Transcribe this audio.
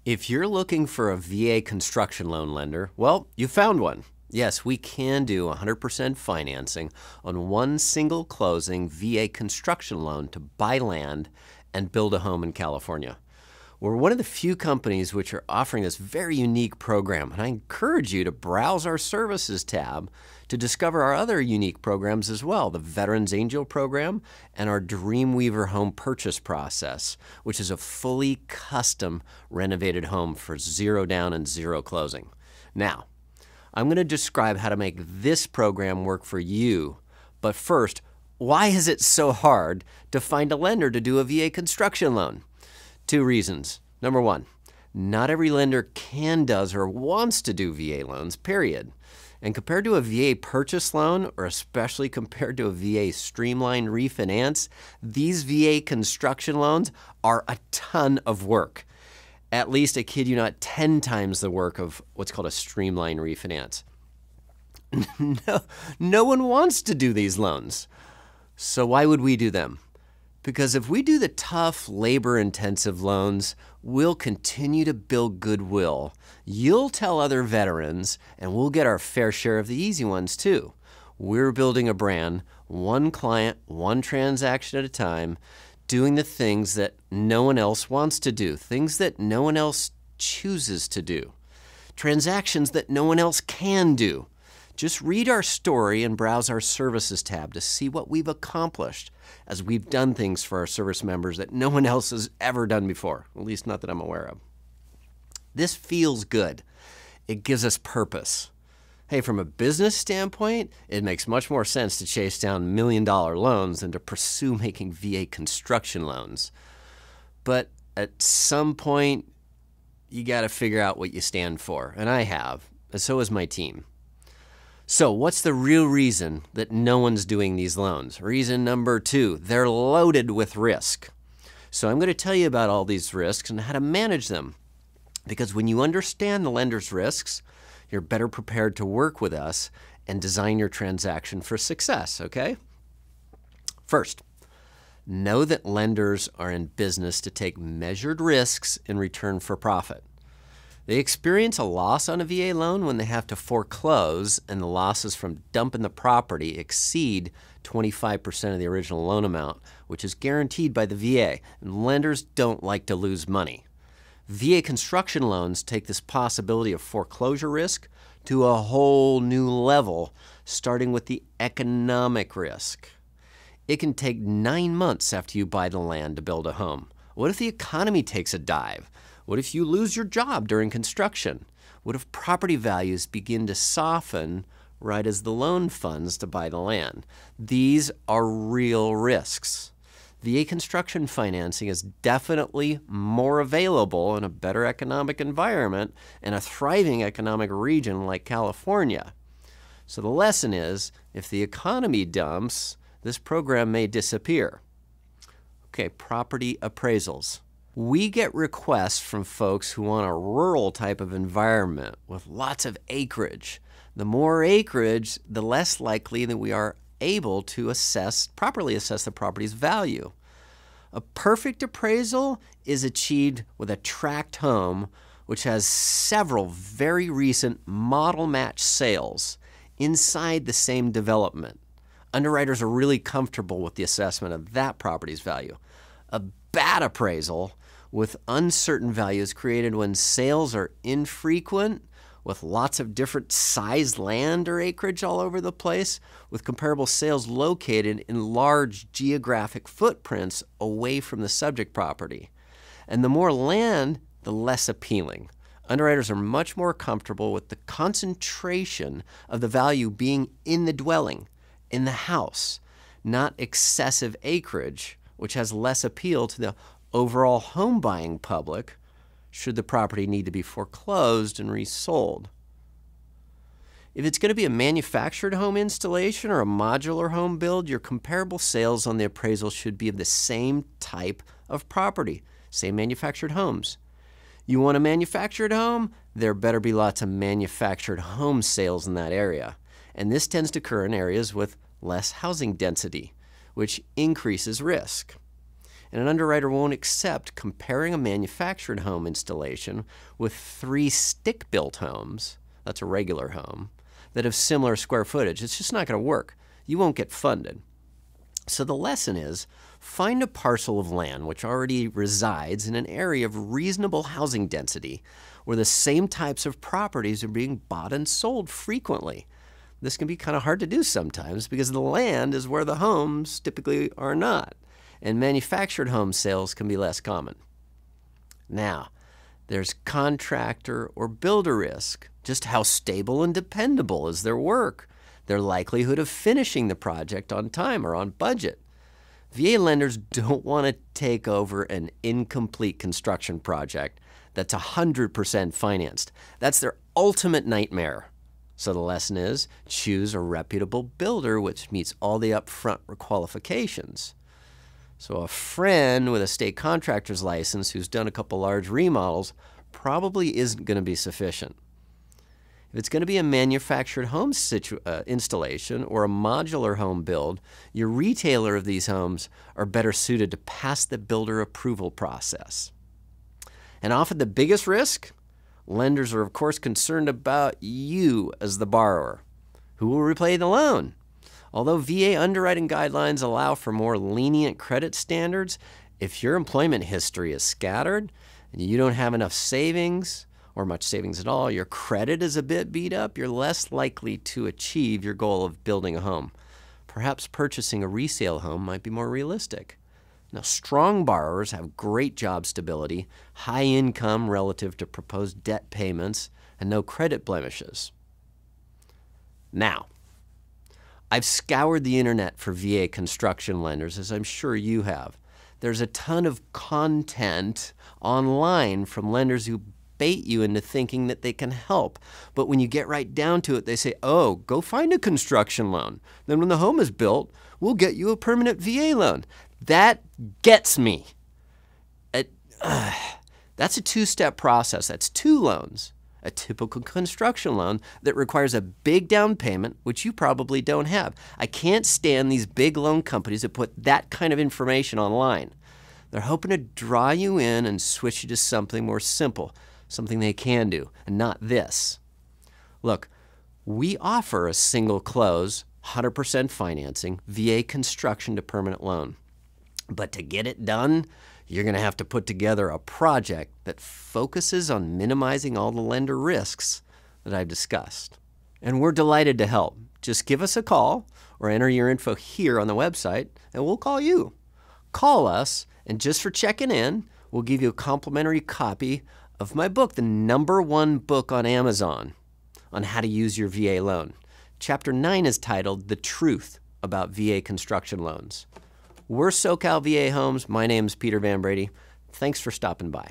If you're looking for a VA construction loan lender, well, you found one. Yes, we can do 100% financing on one single closing VA construction loan to buy land and build a home in California. We're one of the few companies which are offering this very unique program, and I encourage you to browse our services tab to discover our other unique programs as well, the Veterans Angel program and our Dreamweaver home purchase process, which is a fully custom renovated home for zero down and zero closing. Now, I'm going to describe how to make this program work for you, but first, why is it so hard to find a lender to do a VA construction loan? Two reasons. Number one, not every lender can, does, or wants to do VA loans, period. And compared to a VA purchase loan, or especially compared to a VA streamlined refinance, these VA construction loans are a ton of work. At least, I kid you not, 10 times the work of what's called a streamlined refinance. No one wants to do these loans. So why would we do them? Because if we do the tough, labor-intensive loans, we'll continue to build goodwill. You'll tell other veterans, and we'll get our fair share of the easy ones too. We're building a brand, one client, one transaction at a time, doing the things that no one else wants to do, things that no one else chooses to do, transactions that no one else can do. Just read our story and browse our services tab to see what we've accomplished as we've done things for our service members that no one else has ever done before, at least not that I'm aware of. This feels good. It gives us purpose. Hey, from a business standpoint, it makes much more sense to chase down million-dollar loans than to pursue making VA construction loans. But at some point, you got to figure out what you stand for, and I have, and so has my team. So what's the real reason that no one's doing these loans? Reason number two, they're loaded with risk. So I'm going to tell you about all these risks and how to manage them. Because when you understand the lender's risks, you're better prepared to work with us and design your transaction for success, okay? First, know that lenders are in business to take measured risks in return for profit. They experience a loss on a VA loan when they have to foreclose and the losses from dumping the property exceed 25% of the original loan amount, which is guaranteed by the VA, and lenders don't like to lose money. VA construction loans take this possibility of foreclosure risk to a whole new level, starting with the economic risk. It can take 9 months after you buy the land to build a home. What if the economy takes a dive? What if you lose your job during construction? What if property values begin to soften right as the loan funds to buy the land? These are real risks. VA construction financing is definitely more available in a better economic environment and a thriving economic region like California. So the lesson is, if the economy dumps, this program may disappear. Okay, property appraisals. We get requests from folks who want a rural type of environment with lots of acreage. The more acreage, the less likely that we are able to properly assess the property's value. A perfect appraisal is achieved with a tract home which has several very recent model match sales inside the same development. Underwriters are really comfortable with the assessment of that property's value. A bad appraisal with uncertain values created when sales are infrequent, with lots of different sized land or acreage all over the place, with comparable sales located in large geographic footprints away from the subject property. And the more land, the less appealing. Underwriters are much more comfortable with the concentration of the value being in the dwelling, in the house, not excessive acreage, which has less appeal to the overall home buying public should the property need to be foreclosed and resold. If it's going to be a manufactured home installation or a modular home build, your comparable sales on the appraisal should be of the same type of property, same manufactured homes. You want a manufactured home? There better be lots of manufactured home sales in that area. And this tends to occur in areas with less housing density, which increases risk. And an underwriter won't accept comparing a manufactured home installation with 3 stick-built homes, that's a regular home, that have similar square footage. It's just not going to work. You won't get funded. So the lesson is, find a parcel of land which already resides in an area of reasonable housing density where the same types of properties are being bought and sold frequently. This can be kind of hard to do sometimes because the land is where the homes typically are not, and manufactured home sales can be less common. Now, there's contractor or builder risk. Just how stable and dependable is their work? Their likelihood of finishing the project on time or on budget. VA lenders don't want to take over an incomplete construction project that's 100% financed. That's their ultimate nightmare. So the lesson is, choose a reputable builder which meets all the upfront qualifications. So a friend with a state contractor's license who's done a couple large remodels probably isn't going to be sufficient. If it's going to be a manufactured home installation or a modular home build, your retailer of these homes are better suited to pass the builder approval process. And often the biggest risk? Lenders are, of course, concerned about you as the borrower. Who will repay the loan? Although VA underwriting guidelines allow for more lenient credit standards, if your employment history is scattered and you don't have enough savings or much savings at all, your credit is a bit beat up, you're less likely to achieve your goal of building a home. Perhaps purchasing a resale home might be more realistic. Now, strong borrowers have great job stability, high income relative to proposed debt payments, and no credit blemishes. Now, I've scoured the internet for VA construction lenders, as I'm sure you have. There's a ton of content online from lenders who bait you into thinking that they can help. But when you get right down to it, they say, oh, go find a construction loan. Then when the home is built, we'll get you a permanent VA loan. That gets me. That's a 2-step process. That's 2 loans. A typical construction loan that requires a big down payment, which you probably don't have. I can't stand these big loan companies that put that kind of information online. They're hoping to draw you in and switch you to something more simple, something they can do, and not this. Look, we offer a single close, 100% financing, VA construction to permanent loan. But to get it done, you're going to have to put together a project that focuses on minimizing all the lender risks that I've discussed. And we're delighted to help. Just give us a call or enter your info here on the website and we'll call you. Call us, and just for checking in, we'll give you a complimentary copy of my book, the #1 book on Amazon on how to use your VA loan. Chapter 9 is titled The Truth About VA Construction Loans. We're SoCal VA Homes. My name's Peter Van Brady. Thanks for stopping by.